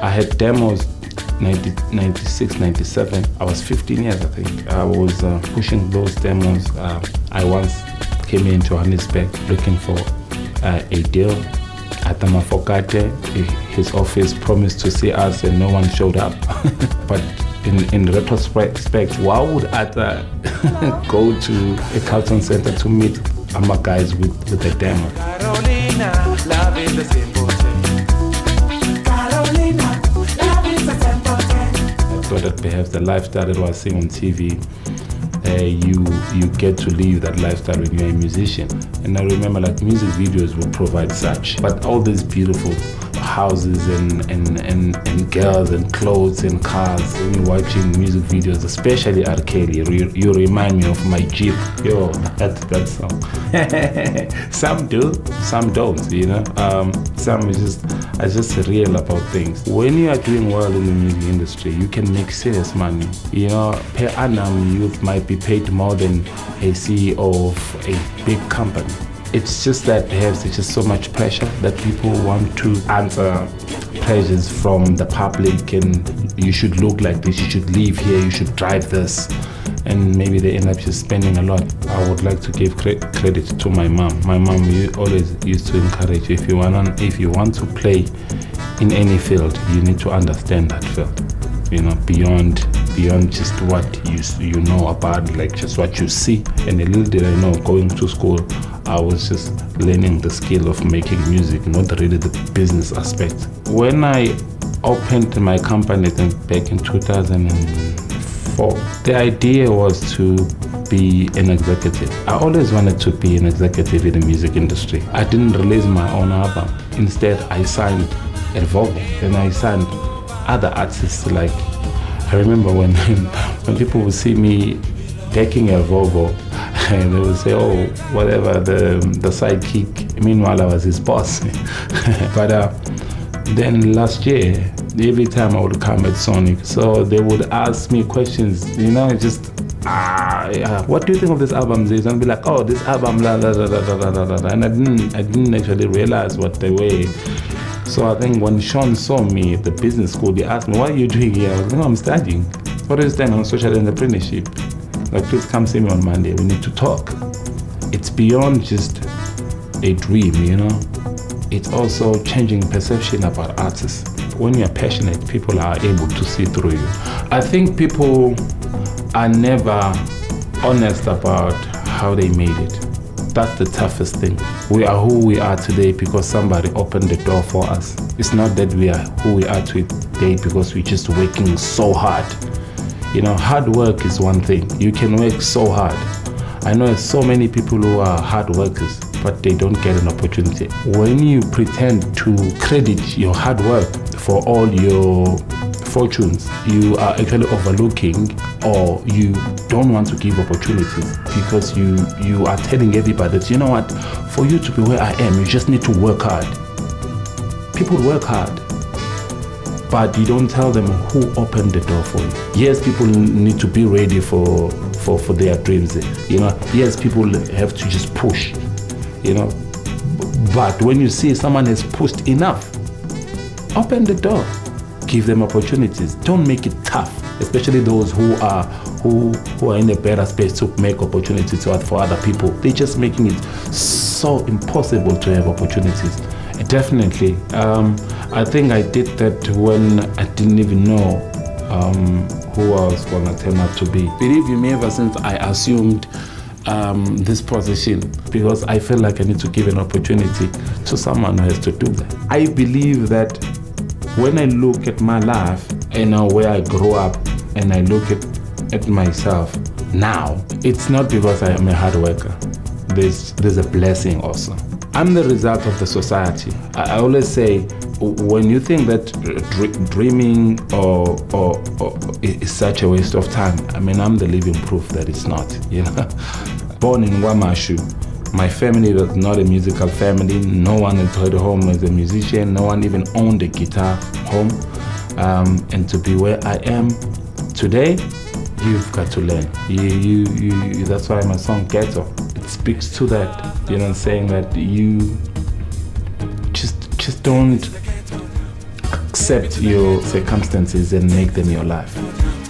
I had demos 96, 97. I was 15 years, I think. I was pushing those demos. I once came into Johannesburg looking for a deal. At the Mafokate, his office promised to see us and no one showed up. But in retrospect, why would Atta go to a Carlton Center to meet my guys with a demo? Carolina, love is the simple thing. Carolina, love is the simple thing. I thought that perhaps the lifestyle that I was seeing on TV, you get to live that lifestyle when you're a musician. And I remember like music videos would provide such, but all these beautiful houses and girls and clothes and cars. When you're watching music videos, especially R. Kelly, you remind me of my Jeep. Yo, that song. Some do, some don't, you know. Some are just real about things. When you are doing well in the music industry, you can make serious money. You know, per annum, you might be paid more than a CEO of a big company. It's just that there's just so much pressure that people want to answer pressures from the public, and you should look like this, you should live here, you should drive this, and maybe they end up just spending a lot. I would like to give credit to my mom. My mom always used to encourage, if you want to play in any field, you need to understand that field. You know, beyond just what you know about, like just what you see. And a little did I know, going to school, I was just learning the skill of making music, not really the business aspect. When I opened my company back in 2004, the idea was to be an executive. I always wanted to be an executive in the music industry. I didn't release my own album. Instead, I signed a Volvo, and I signed other artists. Like, I remember when people would see me taking a Volvo, and they would say, oh, whatever, the sidekick. Meanwhile, I was his boss. But then last year, every time I would come at Sonic, so they would ask me questions, you know, just, what do you think of this album? And I'd be like, oh, this album, la la la la la la la. And I didn't actually realize what they were. So I think when Sean saw me at the business school, he asked me, what are you doing here? I was like, no, I'm studying. What is that on social entrepreneurship? Like, please come see me on Monday. We need to talk. It's beyond just a dream, you know? It's also changing perception about artists. When you're passionate, people are able to see through you. I think people are never honest about how they made it. That's the toughest thing. We are who we are today because somebody opened the door for us. It's not that we are who we are today because we're just working so hard. You know, hard work is one thing. You can work so hard. I know so many people who are hard workers, but they don't get an opportunity. When you pretend to credit your hard work for all your fortunes, you are actually overlooking, or you don't want to give opportunities because you are telling everybody that, you know what, for you to be where I am, you just need to work hard. People work hard, but you don't tell them who opened the door for you. Yes, people need to be ready for their dreams. You know, yes, people have to just push, you know. But when you see someone has pushed enough, open the door. Give them opportunities. Don't make it tough, especially those who are in a better space to make opportunities for other people. They're just making it so impossible to have opportunities. Definitely. I think I did that when I didn't even know who I was going to turn out to be. Believe me, ever since I assumed this position, because I feel like I need to give an opportunity to someone who has to do that. I believe that when I look at my life and where I grew up, and I look at myself now, it's not because I am a hard worker. There's a blessing also. I'm the result of the society. I always say, when you think that dreaming or is such a waste of time, I mean, I'm the living proof that it's not. You know, born in Wamashu, my family was not a musical family. No one had heard home as a musician. No one even owned a guitar home. And to be where I am today, you've got to learn. That's why my song Ghetto, it speaks to that. You know, saying that you just don't accept your circumstances and make them your life.